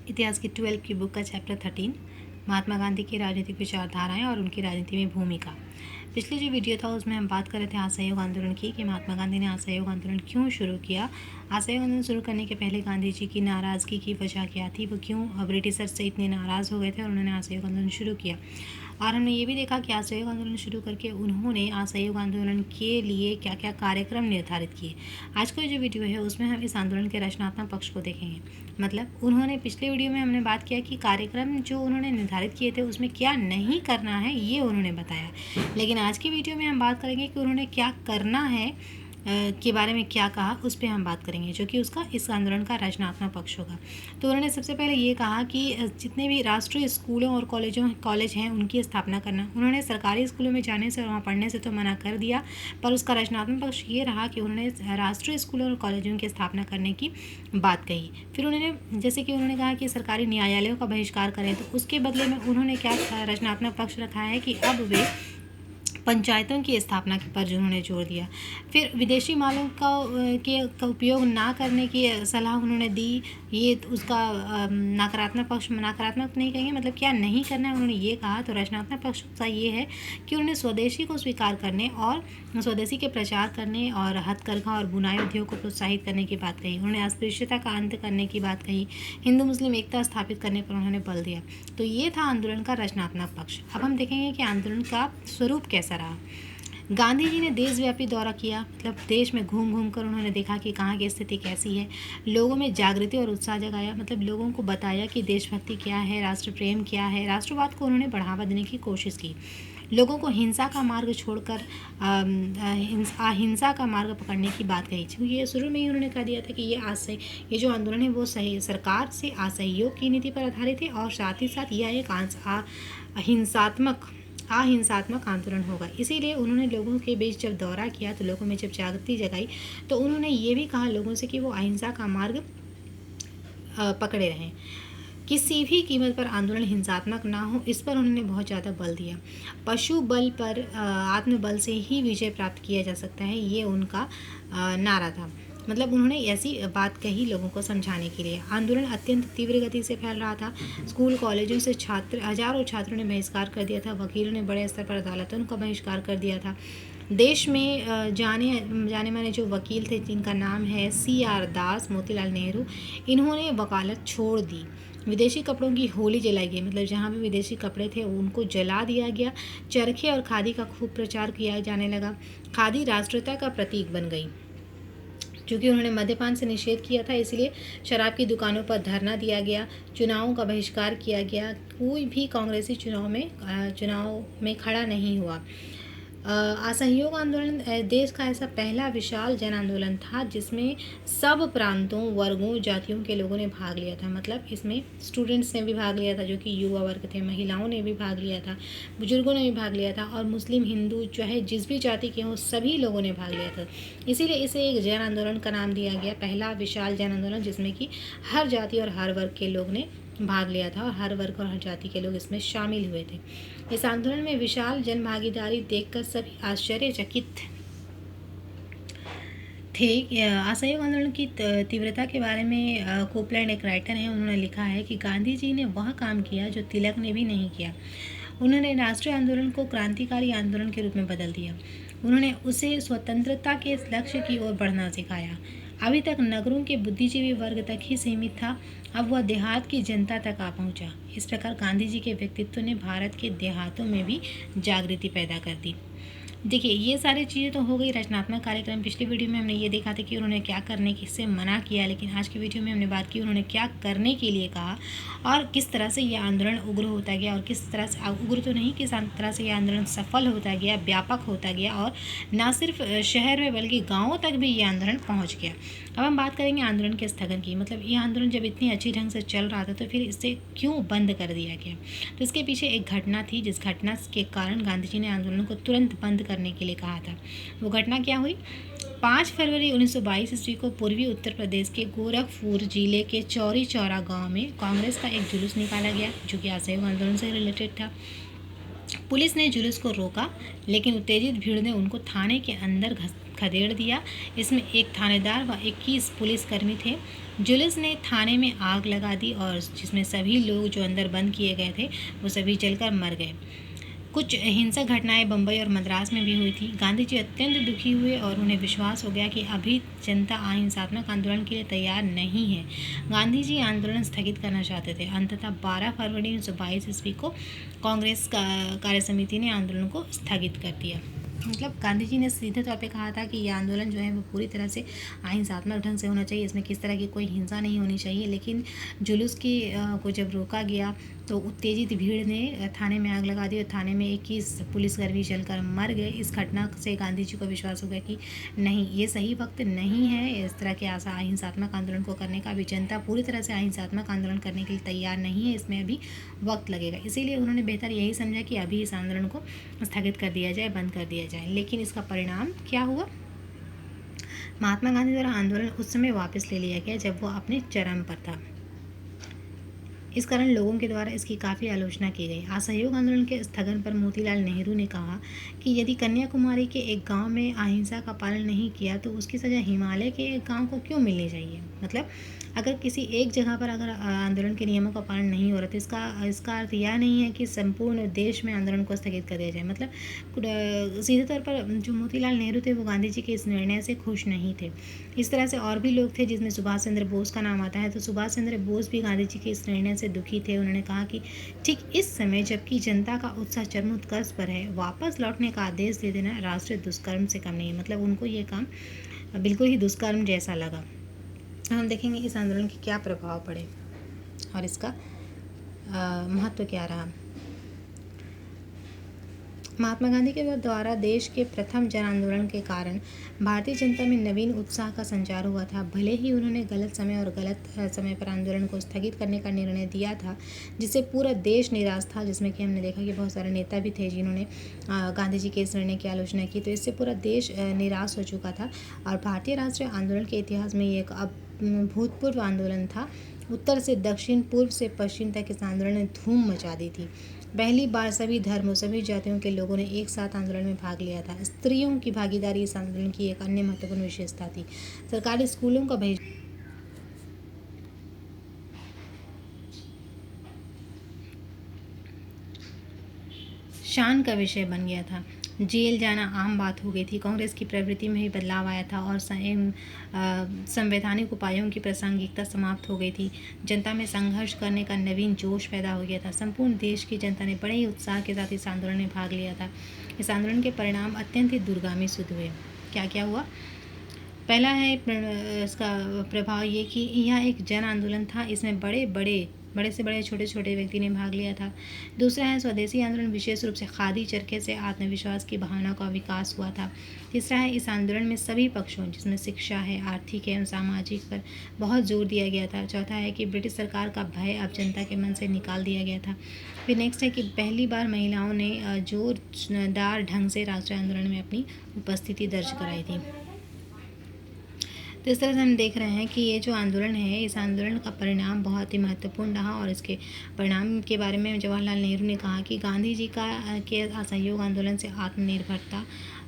इतिहास की 12 की बुक का चैप्टर 13 महात्मा गांधी की राजनीतिक विचारधाराएं और उनकी राजनीति में भूमिका। पिछली जो वीडियो था उसमें हम बात कर रहे थे असहयोग आंदोलन की कि महात्मा गांधी ने असहयोग आंदोलन क्यों शुरू किया। असहयोग आंदोलन शुरू करने के पहले गांधी जी की नाराज़गी की वजह क्या थी, वो क्यों ब्रिटिशर से इतने नाराज़ हो गए थे और उन्होंने असहयोग आंदोलन शुरू किया। और हमने ये भी देखा कि असहयोग आंदोलन शुरू करके उन्होंने असहयोग आंदोलन के लिए क्या क्या कार्यक्रम निर्धारित किए। आज का जो वीडियो है उसमें हम इस आंदोलन के रचनात्मक पक्ष को देखेंगे। मतलब उन्होंने पिछले वीडियो में हमने बात किया कि कार्यक्रम जो उन्होंने निर्धारित किए थे उसमें क्या नहीं करना है ये उन्होंने बताया, लेकिन आज की वीडियो में हम बात करेंगे कि उन्होंने क्या करना है के बारे में क्या कहा, उस पर हम बात करेंगे, जो कि उसका इस आंदोलन का रचनात्मक पक्ष होगा। तो उन्होंने सबसे पहले ये कहा कि जितने भी राष्ट्रीय स्कूलों और कॉलेज हैं उनकी स्थापना करना। उन्होंने सरकारी स्कूलों में जाने से और वहाँ पढ़ने से तो मना कर दिया, पर उसका रचनात्मक पक्ष ये रहा कि उन्होंने राष्ट्रीय स्कूलों और कॉलेजों की स्थापना करने की बात कही। फिर उन्होंने जैसे कि उन्होंने कहा कि सरकारी न्यायालयों का बहिष्कार करें, तो उसके बदले में उन्होंने क्या रचनात्मक पक्ष रखा है कि अब वे पंचायतों की स्थापना पर जो उन्होंने जोर दिया। फिर विदेशी मालों का उपयोग ना करने की सलाह उन्होंने दी। ये उसका नकारात्मक पक्ष, नकारात्मक नहीं कहेंगे, मतलब क्या नहीं करना है उन्होंने ये कहा। तो रचनात्मक पक्ष का ये है कि उन्होंने स्वदेशी को स्वीकार करने और स्वदेशी के प्रचार करने और हथकरघा और बुनाई उद्योग को प्रोत्साहित करने की बात कही। उन्होंने अस्पृश्यता का अंत करने की बात कही। हिंदू मुस्लिम एकता स्थापित करने पर उन्होंने बल दिया। तो ये था आंदोलन का रचनात्मक पक्ष। अब हम देखेंगे कि आंदोलन का स्वरूप कैसा रहा। गांधी जी ने देशव्यापी दौरा किया, मतलब देश में घूम घूम कर उन्होंने देखा कि कहाँ की स्थिति कैसी है। लोगों में जागृति और उत्साह जगाया, मतलब लोगों को बताया कि देशभक्ति क्या है, राष्ट्र प्रेम क्या है। राष्ट्रवाद को उन्होंने बढ़ावा देने की कोशिश की। लोगों को हिंसा का मार्ग छोड़कर अहिंसा का मार्ग पकड़ने की बात कही। क्योंकि ये शुरू में ही उन्होंने कह दिया था कि ये जो आंदोलन है वो सही सरकार से असहयोग की नीति पर आधारित है और साथ ही साथ यह एक अहिंसात्मक आंदोलन होगा। इसीलिए उन्होंने लोगों के बीच जब दौरा किया तो लोगों में जब जागृति जगाई तो उन्होंने ये भी कहा लोगों से कि वो अहिंसा का मार्ग पकड़े रहें। किसी भी कीमत पर आंदोलन हिंसात्मक ना हो, इस पर उन्होंने बहुत ज़्यादा बल दिया। पशु बल पर आत्मबल से ही विजय प्राप्त किया जा सकता है, ये उनका नारा था। मतलब उन्होंने ऐसी बात कही लोगों को समझाने के लिए। आंदोलन अत्यंत तीव्र गति से फैल रहा था। स्कूल कॉलेजों से हजारों छात्रों ने बहिष्कार कर दिया था। वकीलों ने बड़े स्तर पर अदालतों का बहिष्कार कर दिया था। देश में जाने माने जो वकील थे जिनका नाम है CR दास, मोतीलाल नेहरू, इन्होंने वकालत छोड़ दी। विदेशी कपड़ों की होली जलाई गई, मतलब जहाँ भी विदेशी कपड़े थे उनको जला दिया गया। चरखे और खादी का खूब प्रचार किया जाने लगा। खादी राष्ट्रीयता का प्रतीक बन गई। क्योंकि उन्होंने मद्यपान से निषेध किया था, इसलिए शराब की दुकानों पर धरना दिया गया। चुनावों का बहिष्कार किया गया। कोई भी कांग्रेसी चुनाव में खड़ा नहीं हुआ। असहयोग आंदोलन देश का ऐसा पहला विशाल जन आंदोलन था जिसमें सब प्रांतों, वर्गों, जातियों के लोगों ने भाग लिया था। मतलब इसमें स्टूडेंट्स ने भी भाग लिया था जो कि युवा वर्ग थे, महिलाओं ने भी भाग लिया था, बुजुर्गों ने भी भाग लिया था, और मुस्लिम, हिंदू, चाहे जिस भी जाति के हों सभी लोगों ने भाग लिया था। इसीलिए इसे एक जन आंदोलन का नाम दिया गया, पहला विशाल जन आंदोलन जिसमें कि हर जाति और हर वर्ग के लोग ने भाग लिया था और हर वर्ग और हर जाति के लोग इसमें शामिल हुए थे। इस आंदोलन में विशाल जन भागीदारी देखकर सभी आश्चर्यचकित थे। असहयोग आंदोलन की तीव्रता के बारे में कोपलैंड एक राइटर हैं, उन्होंने लिखा है कि गांधी जी ने वह काम किया जो तिलक ने भी नहीं किया। उन्होंने राष्ट्रीय आंदोलन को क्रांतिकारी आंदोलन के रूप में बदल दिया। उन्होंने उसे स्वतंत्रता के लक्ष्य की ओर बढ़ना सिखाया। अभी तक नगरों के बुद्धिजीवी वर्ग तक ही सीमित था, अब वह देहात की जनता तक आ पहुंचा। इस प्रकार गांधी जी के व्यक्तित्व ने भारत के देहातों में भी जागृति पैदा कर दी। देखिए ये सारी चीज़ें तो हो गई रचनात्मक कार्यक्रम। पिछली वीडियो में हमने ये देखा था कि उन्होंने क्या करने से मना किया, लेकिन आज की वीडियो में हमने बात की उन्होंने क्या करने के लिए कहा और किस तरह से ये आंदोलन उग्र होता गया, और किस तरह से उग्र तो नहीं, किस तरह से ये आंदोलन सफल होता गया, व्यापक होता गया, और ना सिर्फ शहर में बल्कि गाँवों तक भी ये आंदोलन पहुँच गया। अब हम बात करेंगे आंदोलन के स्थगन की। मतलब ये आंदोलन जब इतनी अच्छी ढंग से चल रहा था तो फिर इसे क्यों बंद कर दिया गया। तो इसके पीछे एक घटना थी जिस घटना के कारण गांधी जी ने आंदोलन को तुरंत बंद करने के लिए कहा था। वो घटना क्या हुई? 5 फरवरी 1922 ईस्वी को पूर्वी उत्तर प्रदेश के गोरखपुर जिले के चौरी चौरा गाँव में कांग्रेस का एक जुलूस निकाला गया जो कि असहयोग आंदोलन से रिलेटेड था। पुलिस ने जुलूस को रोका, लेकिन उत्तेजित भीड़ ने उनको थाने के अंदर खदेड़ दिया। इसमें एक थानेदार व 21 पुलिसकर्मी थे। जुलूस ने थाने में आग लगा दी और जिसमें सभी लोग जो अंदर बंद किए गए थे वो सभी जलकर मर गए। कुछ हिंसक घटनाएं बम्बई और मद्रास में भी हुई थी। गांधी जी अत्यंत दुखी हुए और उन्हें विश्वास हो गया कि अभी जनता अहिंसात्मक आंदोलन के लिए तैयार नहीं है। गांधी जी आंदोलन स्थगित करना चाहते थे। अंततः 12 फरवरी 1922 ईस्वी को कांग्रेस कार्य समिति ने आंदोलन को स्थगित कर दिया। मतलब गांधी जी ने सीधे तौर पे कहा था कि ये आंदोलन जो है वो पूरी तरह से अहिंसात्मक ढंग से होना चाहिए, इसमें किस तरह की कोई हिंसा नहीं होनी चाहिए। लेकिन जुलूस को जब रोका गया तो उत्तेजित भीड़ ने थाने में आग लगा दी और थाने में 21 पुलिसकर्मी जलकर मर गए। इस घटना से गांधी जी को विश्वास हो गया कि नहीं, ये सही वक्त नहीं है इस तरह के अहिंसात्मक आंदोलन को करने का। अभी जनता पूरी तरह से अहिंसात्मक आंदोलन करने के लिए तैयार नहीं है, इसमें अभी वक्त लगेगा। इसीलिए उन्होंने बेहतर यही समझा कि अभी इस आंदोलन को स्थगित कर दिया जाए, बंद कर दिया जाए। लेकिन इसका परिणाम क्या हुआ? महात्मा गांधी द्वारा आंदोलन उस समय वापस ले लिया गया जब वो अपने चरम पर था। इस कारण लोगों के द्वारा इसकी काफ़ी आलोचना की गई। असहयोग आंदोलन के स्थगन पर मोतीलाल नेहरू ने कहा कि यदि कन्याकुमारी के एक गांव में अहिंसा का पालन नहीं किया तो उसकी सज़ा हिमालय के एक गांव को क्यों मिलनी चाहिए। मतलब अगर किसी एक जगह पर अगर आंदोलन के नियमों का पालन नहीं हो रहा तो इसका अर्थ यह नहीं है कि संपूर्ण देश में आंदोलन को स्थगित कर दिया जाए। मतलब सीधे तौर पर जो मोतीलाल नेहरू थे वो गांधी जी के इस निर्णय से खुश नहीं थे। इस तरह से और भी लोग थे जिसमें सुभाष चंद्र बोस का नाम आता है। तो सुभाष चंद्र बोस भी गांधी जी के इस निर्णय से दुखी थे। उन्होंने कहा कि ठीक इस समय जबकि जनता का उत्साह चरमोत्कर्ष पर है, वापस लौटने का आदेश दे देना राष्ट्रीय दुष्कर्म से कम नहीं है। मतलब उनको ये काम बिल्कुल ही दुष्कर्म जैसा लगा। हम देखेंगे इस आंदोलन के क्या प्रभाव पड़े और इसका महत्व क्या रहा। महात्मा गांधी के द्वारा देश के प्रथम जन आंदोलन के कारण भारतीय जनता में नवीन उत्साह का संचार हुआ था। भले ही उन्होंने गलत समय और गलत समय पर आंदोलन को स्थगित करने का निर्णय दिया था जिससे पूरा देश निराश था, जिसमें कि हमने देखा कि बहुत सारे नेता भी थे जिन्होंने गांधी जी के इस निर्णय की आलोचना की। तो इससे पूरा देश निराश हो चुका था और भारतीय राष्ट्रीय आंदोलन के इतिहास में ये एक अभूतपूर्व आंदोलन था। उत्तर से दक्षिण, पूर्व से पश्चिम तक इस आंदोलन ने धूम मचा दी थी। पहली बार सभी धर्मों, सभी जातियों के लोगों ने एक साथ आंदोलन में भाग लिया था। स्त्रियों की भागीदारी इस आंदोलन की एक अन्य महत्वपूर्ण विशेषता थी। सरकारी स्कूलों का शान का विषय बन गया था। जेल जाना आम बात हो गई थी। कांग्रेस की प्रवृत्ति में भी बदलाव आया था और संवैधानिक उपायों की प्रासंगिकता समाप्त हो गई थी। जनता में संघर्ष करने का नवीन जोश पैदा हो गया था। संपूर्ण देश की जनता ने बड़े ही उत्साह के साथ इस आंदोलन में भाग लिया था। इस आंदोलन के परिणाम अत्यंत ही दूरगामी सिद्ध हुए। क्या क्या हुआ? पहला है इसका प्रभाव ये कि यह एक जन आंदोलन था। इसमें बड़े से बड़े, छोटे छोटे व्यक्ति ने भाग लिया था। दूसरा है स्वदेशी आंदोलन, विशेष रूप से खादी चरखे से आत्मविश्वास की भावना का विकास हुआ था। तीसरा है इस आंदोलन में सभी पक्षों, जिसमें शिक्षा है, आर्थिक एवं सामाजिक, पर बहुत जोर दिया गया था। चौथा है कि ब्रिटिश सरकार का भय अब जनता के मन से निकाल दिया गया था। फिर नेक्स्ट है कि पहली बार महिलाओं ने जोरदार ढंग से राष्ट्रीय आंदोलन में अपनी उपस्थिति दर्ज कराई थी। तो इस तरह से हम देख रहे हैं कि ये जो आंदोलन है, इस आंदोलन का परिणाम बहुत ही महत्वपूर्ण रहा और इसके परिणाम के बारे में जवाहरलाल नेहरू ने कहा कि गांधी जी के असहयोग आंदोलन से आत्मनिर्भरता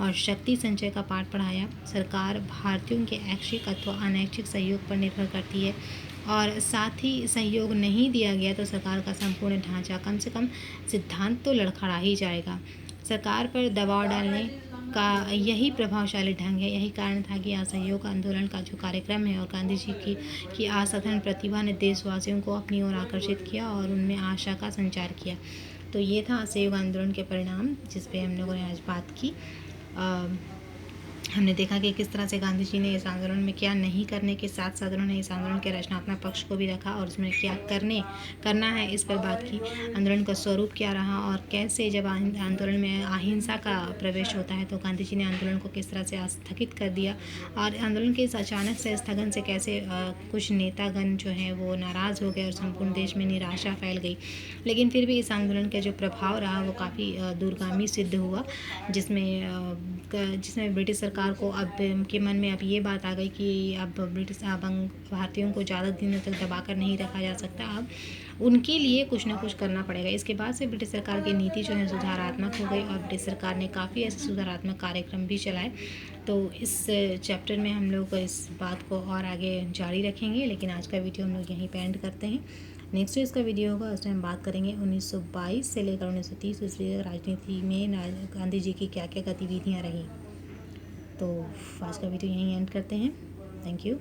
और शक्ति संचय का पाठ पढ़ाया। सरकार भारतीयों के ऐच्छिक अथवा अनैच्छिक सहयोग पर निर्भर करती है और साथ ही सहयोग नहीं दिया गया तो सरकार का संपूर्ण ढांचा, कम से कम सिद्धांत तो लड़खड़ा ही जाएगा। सरकार पर दबाव डालने का यही प्रभावशाली ढंग है। यही कारण था कि असहयोग आंदोलन का जो कार्यक्रम है और गांधी जी की असाधारण प्रतिभा ने देशवासियों को अपनी ओर आकर्षित किया और उनमें आशा का संचार किया। तो ये था असहयोग आंदोलन के परिणाम जिस पे हम लोगों ने आज बात की। हमने देखा कि किस तरह से गांधी जी ने इस आंदोलन में क्या नहीं करने के साथ साथ उन्होंने इस आंदोलन के रचनात्मक पक्ष को भी रखा और उसमें क्या करना है इस पर बात की। आंदोलन का स्वरूप क्या रहा और कैसे जब आंदोलन में अहिंसा का प्रवेश होता है तो गांधी जी ने आंदोलन को किस तरह से स्थगित कर दिया और आंदोलन के इस अचानक से स्थगन से कैसे कुछ नेतागण जो हैं वो नाराज़ हो गए और संपूर्ण देश में निराशा फैल गई। लेकिन फिर भी इस आंदोलन का जो प्रभाव रहा वो काफ़ी दूरगामी सिद्ध हुआ, जिसमें ब्रिटिश सरकार सरकार को अब के मन में अब ये बात आ गई कि अब भारतीयों को ज़्यादा दिनों तक दबा कर नहीं रखा जा सकता, अब उनके लिए कुछ ना कुछ करना पड़ेगा। इसके बाद से ब्रिटिश सरकार की नीति जो है सुधारात्मक हो गई और ब्रिटिश सरकार ने काफ़ी ऐसे सुधारात्मक कार्यक्रम भी चलाए। तो इस चैप्टर में हम लोग इस बात को और आगे जारी रखेंगे, लेकिन आज का वीडियो हम लोग यहीं पे एंड करते हैं। नेक्स्ट जो इसका वीडियो होगा उसमें हम बात करेंगे 1922 से लेकर 1930 ईस्वी तक राजनीति में गांधी जी की क्या क्या गतिविधियाँ रहीं। तो आज का वीडियो यहीं एंड करते हैं। Thank you.